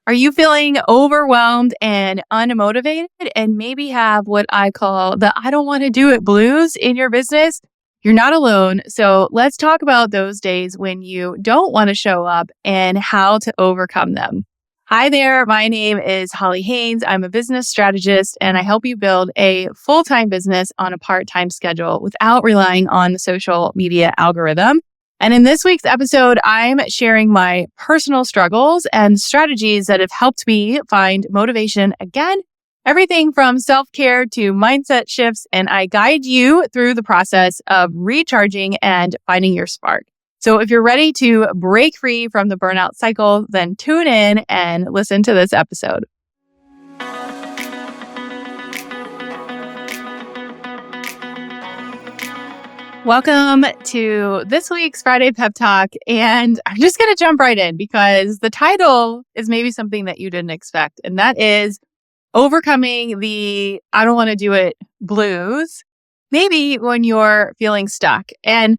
Are you feeling overwhelmed and unmotivated and maybe have what I call the I don't want to do it blues in your business? You're not alone. So let's talk about those days when you don't want to show up and how to overcome them. Hi there. My name is Holly Haynes. I'm a business strategist and I help you build a full-time business on a part-time schedule without relying on the social media algorithm. And in this week's episode, I'm sharing my personal struggles and strategies that have helped me find motivation again, everything from self-care to mindset shifts, and I guide you through the process of recharging and finding your spark. So if you're ready to break free from the burnout cycle, then tune in and listen to this episode. Welcome to this week's Friday Pep Talk, and I'm just going to jump right in because the title is maybe something that you didn't expect, and that is overcoming the I don't want to do it blues, maybe when you're feeling stuck. And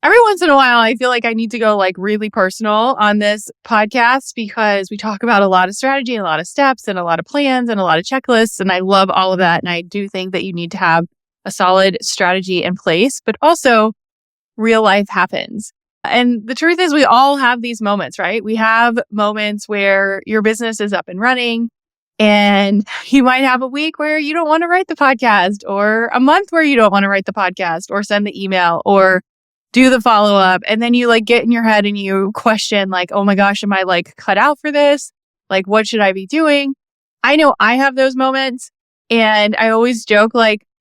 every once in a while, I feel like I need to go really personal on this podcast because we talk about a lot of strategy, a lot of steps, and a lot of plans, and a lot of checklists, and I love all of that, and I do think that you need to have a solid strategy in place, but also real life happens. And the truth is we all have these moments, right? We have moments where your business is up and running and you might have a week where you don't want to write the podcast or a month where you don't want to write the podcast or send the email or do the follow-up. And then you get in your head and you question oh my gosh, am I cut out for this? What should I be doing? I know I have those moments and I always joke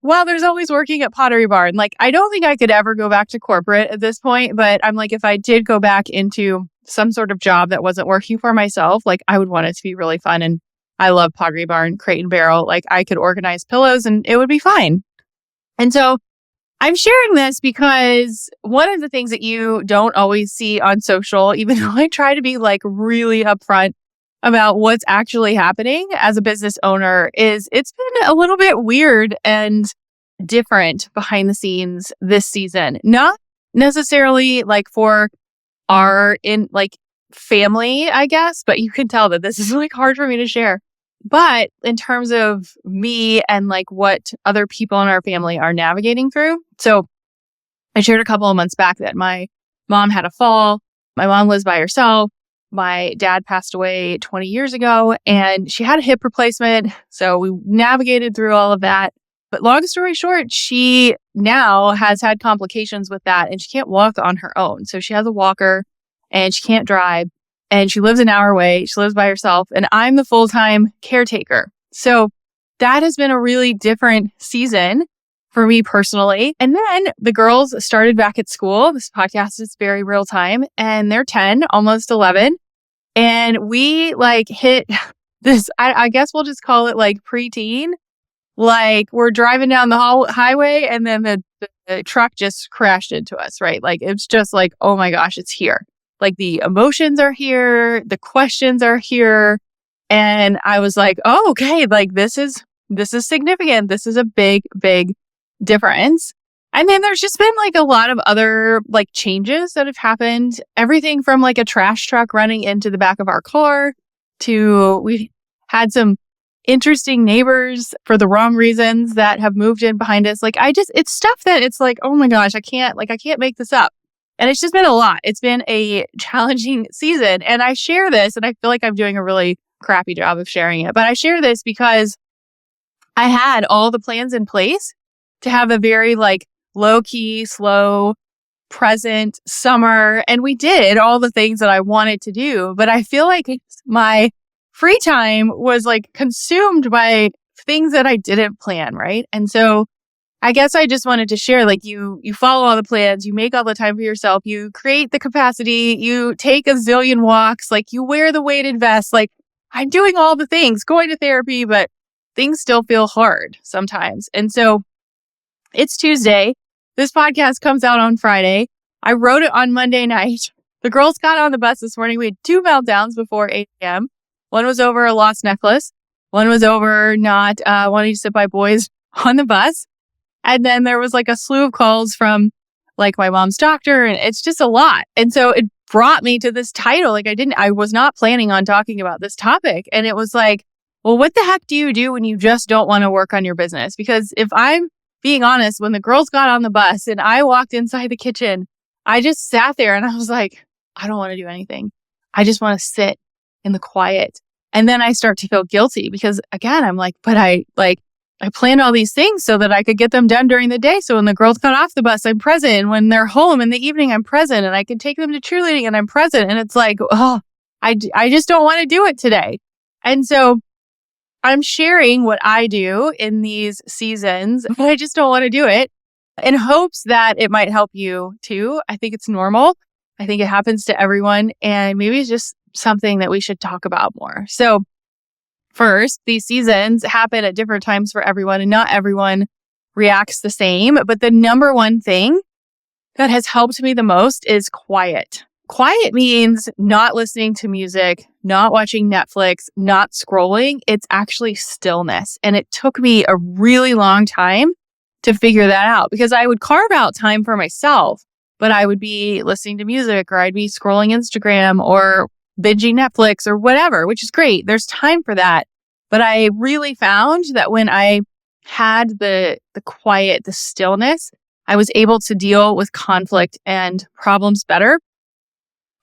well, there's always working at Pottery Barn. I don't think I could ever go back to corporate at this point, but I'm if I did go back into some sort of job that wasn't working for myself, I would want it to be really fun. And I love Pottery Barn, Crate and Barrel. I could organize pillows and it would be fine. And so I'm sharing this because one of the things that you don't always see on social, even though I try to be really upfront about what's actually happening as a business owner, is it's been a little bit weird and different behind the scenes this season. Not necessarily for our family, I guess, but you can tell that this is hard for me to share. But in terms of me and what other people in our family are navigating through. So I shared a couple of months back that my mom had a fall. My mom lives by herself. My dad passed away 20 years ago and she had a hip replacement. So we navigated through all of that. But long story short, she now has had complications with that and she can't walk on her own. So she has a walker and she can't drive and she lives an hour away. She lives by herself and I'm the full-time caretaker. So that has been a really different season for me personally. And then the girls started back at school. This podcast is very real time and they're 10, almost 11. And we hit this, I guess we'll just call it preteen. We're driving down the highway and then the truck just crashed into us, right? It's just oh my gosh, it's here. The emotions are here. The questions are here. And I was oh, okay. This is significant. This is a big, big difference. And then there's just been a lot of other changes that have happened. Everything from a trash truck running into the back of our car to we had some interesting neighbors for the wrong reasons that have moved in behind us. It's stuff that it's oh my gosh, I can't make this up. And it's just been a lot. It's been a challenging season. And I share this and I feel like I'm doing a really crappy job of sharing it. But I share this because I had all the plans in place to have a very low-key, slow, present summer. And we did all the things that I wanted to do. But I feel my free time was consumed by things that I didn't plan, right? And so I guess I just wanted to share, you follow all the plans, you make all the time for yourself, you create the capacity, you take a zillion walks, you wear the weighted vest, I'm doing all the things, going to therapy, but things still feel hard sometimes. And so it's Tuesday. This podcast comes out on Friday. I wrote it on Monday night. The girls got on the bus this morning. We had 2 meltdowns before 8 a.m. One was over a lost necklace. One was over not wanting to sit by boys on the bus. And then there was a slew of calls from my mom's doctor. And it's just a lot. And so it brought me to this title. Like I was not planning on talking about this topic. And it was like, well, what the heck do you do when you just don't want to work on your business? Because if I'm being honest, when the girls got on the bus and I walked inside the kitchen, I just sat there and I was like, I don't want to do anything. I just want to sit in the quiet. And then I start to feel guilty because again, I'm like, but I planned all these things so that I could get them done during the day. So when the girls got off the bus, I'm present. And when they're home in the evening, I'm present and I can take them to cheerleading and I'm present. And it's like, oh, I just don't want to do it today. And so I'm sharing what I do in these seasons, but I just don't want to do it in hopes that it might help you too. I think it's normal. I think it happens to everyone. And maybe it's just something that we should talk about more. So first, these seasons happen at different times for everyone and not everyone reacts the same. But the number one thing that has helped me the most is quiet. Quiet means not listening to music, not watching Netflix, not scrolling. It's actually stillness. And it took me a really long time to figure that out because I would carve out time for myself, but I would be listening to music or I'd be scrolling Instagram or binging Netflix or whatever, which is great. There's time for that. But I really found that when I had the quiet, the stillness, I was able to deal with conflict and problems better.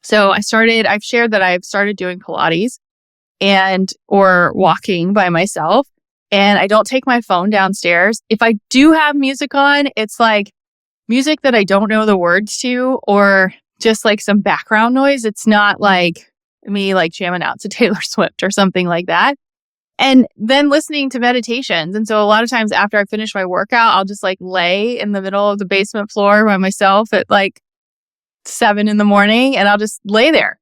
So I've shared that I've started doing Pilates or walking by myself, and I don't take my phone downstairs. If I do have music on, it's like music that I don't know the words to or just like some background noise. It's not like me like jamming out to Taylor Swift or something like that. And then listening to meditations. And so a lot of times after I finish my workout, I'll just like lay in the middle of the basement floor by myself at like 7 a.m. and I'll just lay there.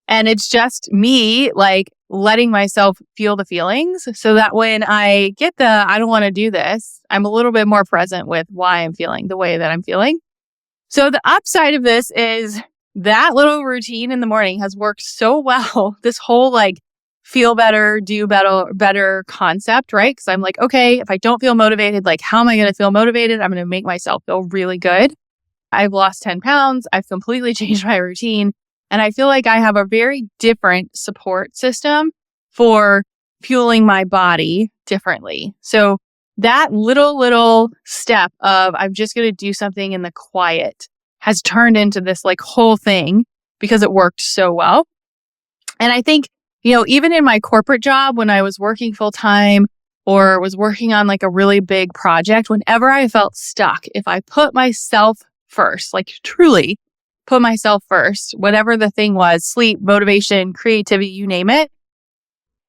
And it's just me like letting myself feel the feelings so that when I get I don't want to do this, I'm a little bit more present with why I'm feeling the way that I'm feeling. So the upside of this is that little routine in the morning has worked so well. This whole like feel better, do better concept, right? Because I'm like, okay, if I don't feel motivated, like how am I going to feel motivated? I'm going to make myself feel really good. I've lost 10 pounds. I've completely changed my routine. And I feel like I have a very different support system for fueling my body differently. So that little step of I'm just going to do something in the quiet has turned into this like whole thing because it worked so well. And I think, even in my corporate job, when I was working full time or was working on like a really big project, whenever I felt stuck, if I put myself first, like truly put myself first, whatever the thing was, sleep, motivation, creativity, you name it,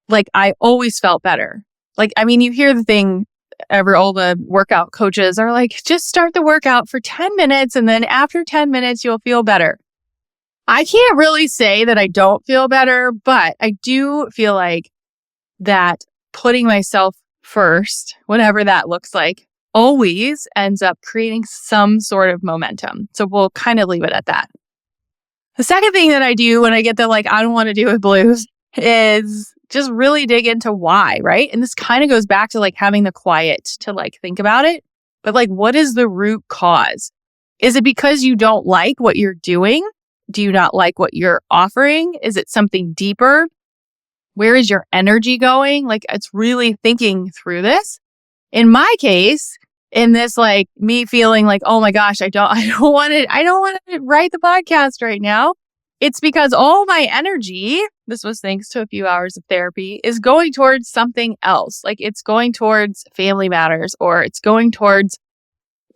like I always felt better. Like, I mean, you hear the thing, all the workout coaches are like, just start the workout for 10 minutes and then after 10 minutes, you'll feel better. I can't really say that I don't feel better, but I do feel like that putting myself first, whatever that looks like, always ends up creating some sort of momentum. So we'll kind of leave it at that. The second thing that I do when I get the like, I don't want to do it blues is just really dig into why, right? And this kind of goes back to like having the quiet to like think about it. But like, what is the root cause? Is it because you don't like what you're doing? Do you not like what you're offering? Is it something deeper? Where is your energy going? Like, it's really thinking through this. In my case, in this, like me feeling like, oh my gosh, I don't want to write the podcast right now. It's because all my energy, this was thanks to a few hours of therapy, is going towards something else. Like it's going towards family matters or it's going towards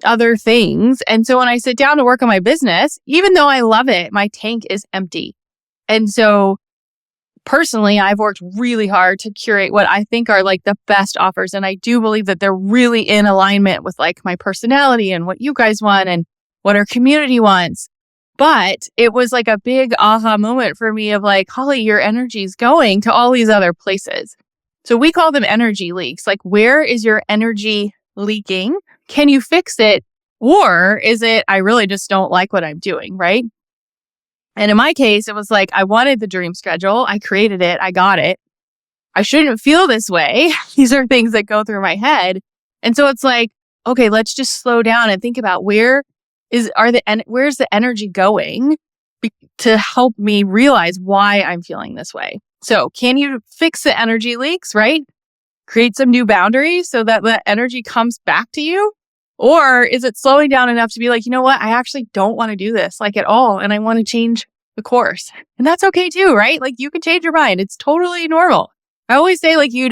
other things. And so when I sit down to work on my business, even though I love it, my tank is empty. And so personally, I've worked really hard to curate what I think are like the best offers. And I do believe that they're really in alignment with like my personality and what you guys want and what our community wants. But it was like a big aha moment for me of like, Holly, your energy is going to all these other places. So we call them energy leaks. Like, where is your energy leaking? Can you fix it? Or is it, I really just don't like what I'm doing, right? And in my case, it was like, I wanted the dream schedule. I created it. I got it. I shouldn't feel this way. These are things that go through my head. And so it's like, okay, let's just slow down and think about where's the energy going? to help me realize why I'm feeling this way. So can you fix the energy leaks, right? Create some new boundaries so that the energy comes back to you? Or is it slowing down enough to be like, you know what? I actually don't want to do this like at all. And I want to change the course. And that's okay too, right? Like you can change your mind. It's totally normal. I always say like you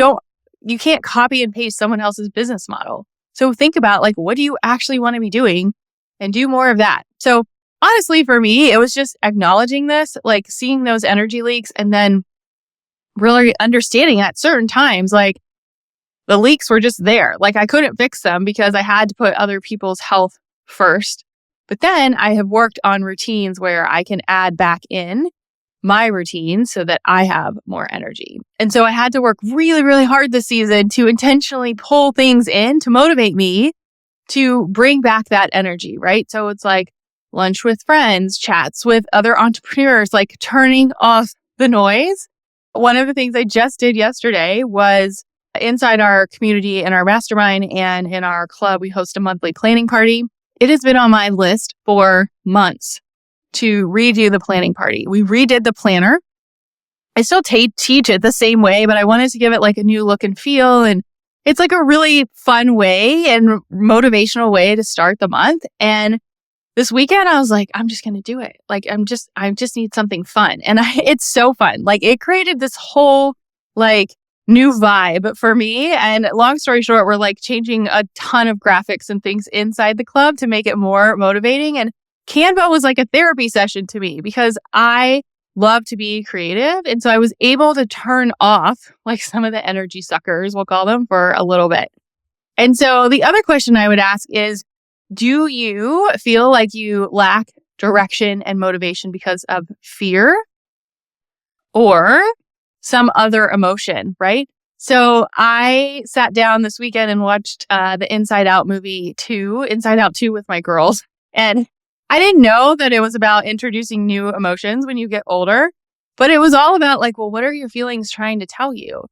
can't copy and paste someone else's business model. So think about like, what do you actually want to be doing and do more of that. So honestly, for me, it was just acknowledging this, like seeing those energy leaks and then really understanding at certain times, like the leaks were just there. Like I couldn't fix them because I had to put other people's health first. But then I have worked on routines where I can add back in my routine so that I have more energy. And so I had to work really, really hard this season to intentionally pull things in to motivate me to bring back that energy, right? So it's like lunch with friends, chats with other entrepreneurs, like turning off the noise. One of the things I just did yesterday was inside our community in our mastermind and in our club, we host a monthly planning party. It has been on my list for months to redo the planning party. We redid the planner. I still teach it the same way, but I wanted to give it like a new look and feel. And it's like a really fun way and motivational way to start the month. And this weekend, I was like, I'm just going to do it. Like, I just need something fun. And it's so fun. Like it created this whole like new vibe for me. And long story short, we're like changing a ton of graphics and things inside the club to make it more motivating. And Canva was like a therapy session to me because I love to be creative. And so I was able to turn off like some of the energy suckers, we'll call them, for a little bit. And so the other question I would ask is, do you feel like you lack direction and motivation because of fear or some other emotion, right? So I sat down this weekend and watched the Inside Out movie Inside Out 2 with my girls. And I didn't know that it was about introducing new emotions when you get older, but it was all about like, well, what are your feelings trying to tell you?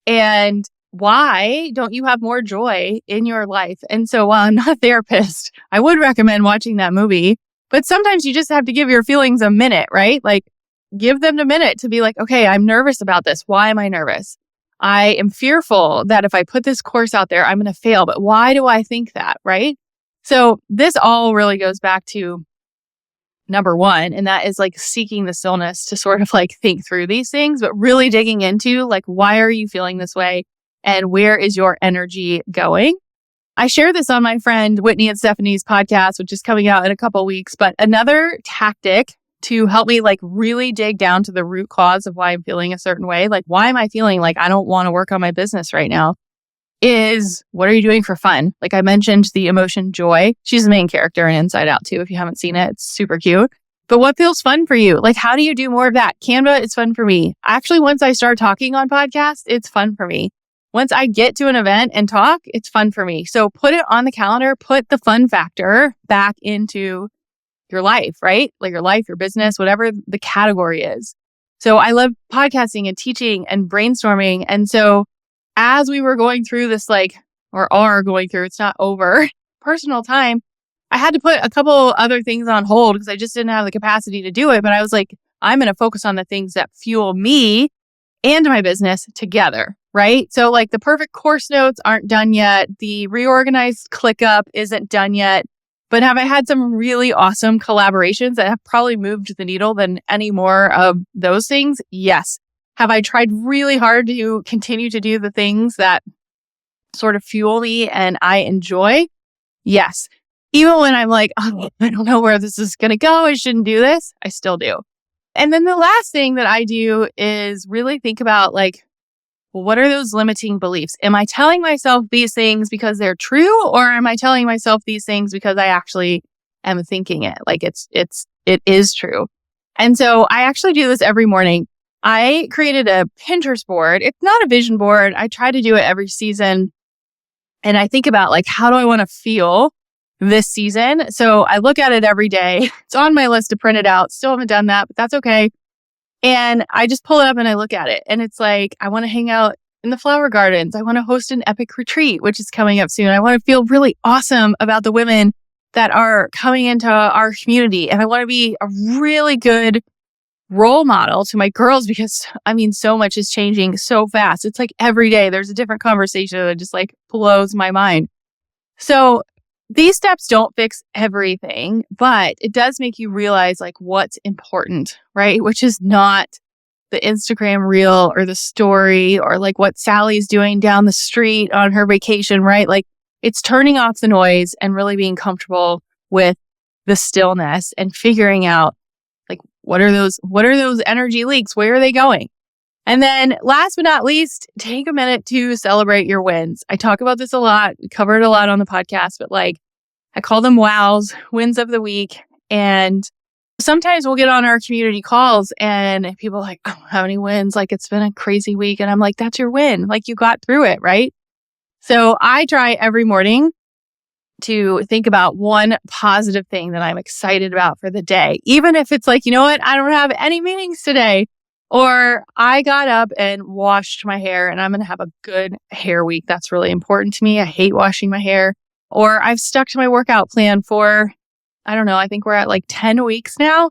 And why don't you have more joy in your life? And so while I'm not a therapist, I would recommend watching that movie, but sometimes you just have to give your feelings a minute, right? Like give them a minute to be like, okay, I'm nervous about this. Why am I nervous? I am fearful that if I put this course out there, I'm going to fail. But why do I think that, right? So this all really goes back to number one, and that is like seeking the stillness to sort of like think through these things, but really digging into like, why are you feeling this way? And where is your energy going? I share this on my friend Whitney and Stephanie's podcast, which is coming out in a couple weeks. But another tactic to help me like really dig down to the root cause of why I'm feeling a certain way, like why am I feeling like I don't want to work on my business right now, is what are you doing for fun? Like I mentioned the emotion joy. She's the main character in Inside Out too. If you haven't seen it, it's super cute. But what feels fun for you? Like how do you do more of that? Canva is fun for me. Actually, once I start talking on podcasts, it's fun for me. Once I get to an event and talk, it's fun for me. So put it on the calendar, put the fun factor back into your life, right? Like your life, your business, whatever the category is. So I love podcasting and teaching and brainstorming. And so as we were going through this, like, or are going through, it's not over, personal time, I had to put a couple other things on hold because I just didn't have the capacity to do it. But I was like, I'm going to focus on the things that fuel me and my business together, right? So like the perfect course notes aren't done yet. The reorganized ClickUp isn't done yet. But have I had some really awesome collaborations that have probably moved the needle than any more of those things? Yes. Have I tried really hard to continue to do the things that sort of fuel me and I enjoy? Yes. Even when I'm like, oh, I don't know where this is going to go, I shouldn't do this, I still do. And then the last thing that I do is really think about like, well, what are those limiting beliefs? Am I telling myself these things because they're true, or am I telling myself these things because I actually am thinking it? Like it is true. And so I actually do this every morning. I created a Pinterest board. It's not a vision board. I try to do it every season. And I think about like, how do I want to feel this season? So I look at it every day. It's on my list to print it out. Still haven't done that, but that's okay. And I just pull it up and I look at it. And it's like, I want to hang out in the flower gardens. I want to host an epic retreat, which is coming up soon. I want to feel really awesome about the women that are coming into our community. And I want to be a really good role model to my girls because so much is changing so fast. It's like every day there's a different conversation that just like blows my mind. So these steps don't fix everything, but it does make you realize like what's important, right? Which is not the Instagram reel or the story or like what Sally's doing down the street on her vacation, right? Like it's turning off the noise and really being comfortable with the stillness and figuring out like what are those energy leaks? Where are they going? And then last but not least, take a minute to celebrate your wins. I talk about this a lot. We cover it a lot on the podcast, but like I call them wows, wins of the week. And sometimes we'll get on our community calls and people are like, I don't have any wins. Like it's been a crazy week. And I'm like, that's your win. Like you got through it, right? So I try every morning to think about one positive thing that I'm excited about for the day. Even if it's like, you know what, I don't have any meetings today. Or I got up and washed my hair and I'm going to have a good hair week. That's really important to me. I hate washing my hair. Or I've stuck to my workout plan for, I don't know, I think we're at like 10 weeks now.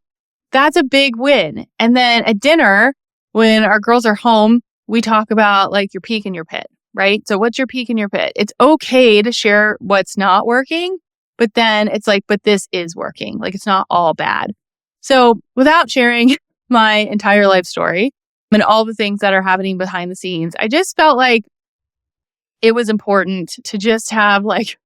That's a big win. And then at dinner, when our girls are home, we talk about like your peak and your pit, right? So what's your peak and your pit? It's okay to share what's not working, but then it's like, but this is working. Like it's not all bad. So without sharing my entire life story and all the things that are happening behind the scenes, I just felt like it was important to just have like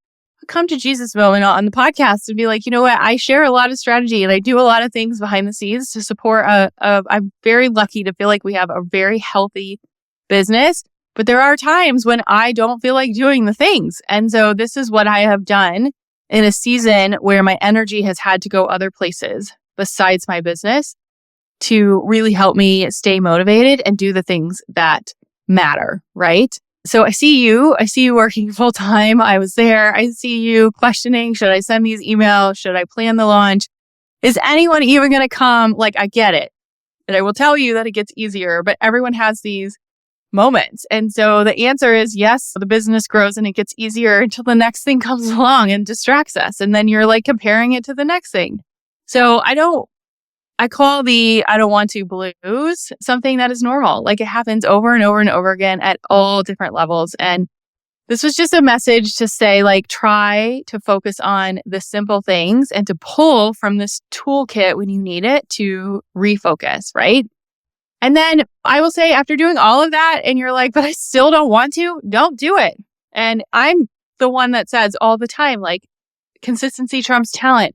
a come to Jesus moment on the podcast and be like, you know what, I share a lot of strategy and I do a lot of things behind the scenes to support I'm very lucky to feel like we have a very healthy business, but there are times when I don't feel like doing the things. And so this is what I have done in a season where my energy has had to go other places besides my business to really help me stay motivated and do the things that matter, right? So I see you working full time. I was there. I see you questioning, should I send these emails? Should I plan the launch? Is anyone even going to come? Like, I get it. And I will tell you that it gets easier, but everyone has these moments. And so the answer is yes, the business grows and it gets easier until the next thing comes along and distracts us. And then you're like comparing it to the next thing. So I call the I don't want to blues something that is normal. Like it happens over and over and over again at all different levels. And this was just a message to say, like, try to focus on the simple things and to pull from this toolkit when you need it to refocus, right? And then I will say after doing all of that and you're like, but I still don't want to, don't do it. And I'm the one that says all the time, like, consistency trumps talent.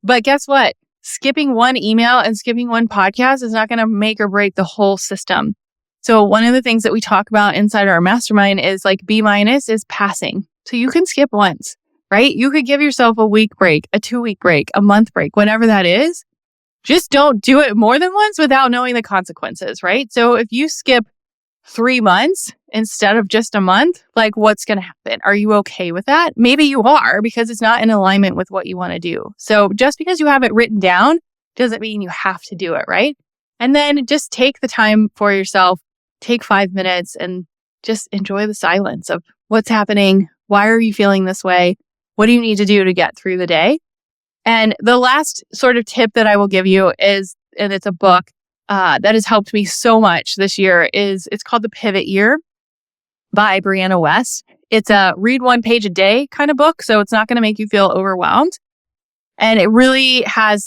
But guess what? Skipping one email and skipping one podcast is not going to make or break the whole system. So one of the things that we talk about inside our mastermind is like B- is passing. So you can skip once, right? You could give yourself a week break, a 2-week break, a month break, whatever that is. Just don't do it more than once without knowing the consequences, right? So if you skip 3 months instead of just a month, like what's going to happen? Are you okay with that? Maybe you are because it's not in alignment with what you want to do. So just because you have it written down doesn't mean you have to do it, right? And then just take the time for yourself, take 5 minutes and just enjoy the silence of what's happening. Why are you feeling this way? What do you need to do to get through the day? And the last sort of tip that I will give you is, and it's a book that has helped me so much this year, it's called The Pivot Year by Brianna West. It's a read 1 page a day kind of book, so it's not going to make you feel overwhelmed. And it really has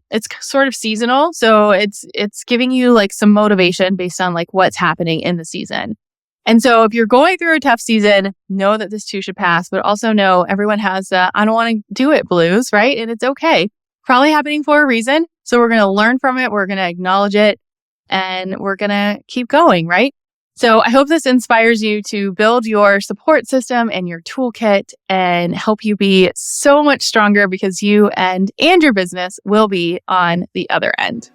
it's sort of seasonal. So it's giving you like some motivation based on like what's happening in the season. And so if you're going through a tough season, know that this too should pass, but also know everyone has I don't want to do it blues, right? And it's okay. Probably happening for a reason. So we're going to learn from it. We're going to acknowledge it and we're going to keep going, right? So I hope this inspires you to build your support system and your toolkit and help you be so much stronger because you and your business will be on the other end.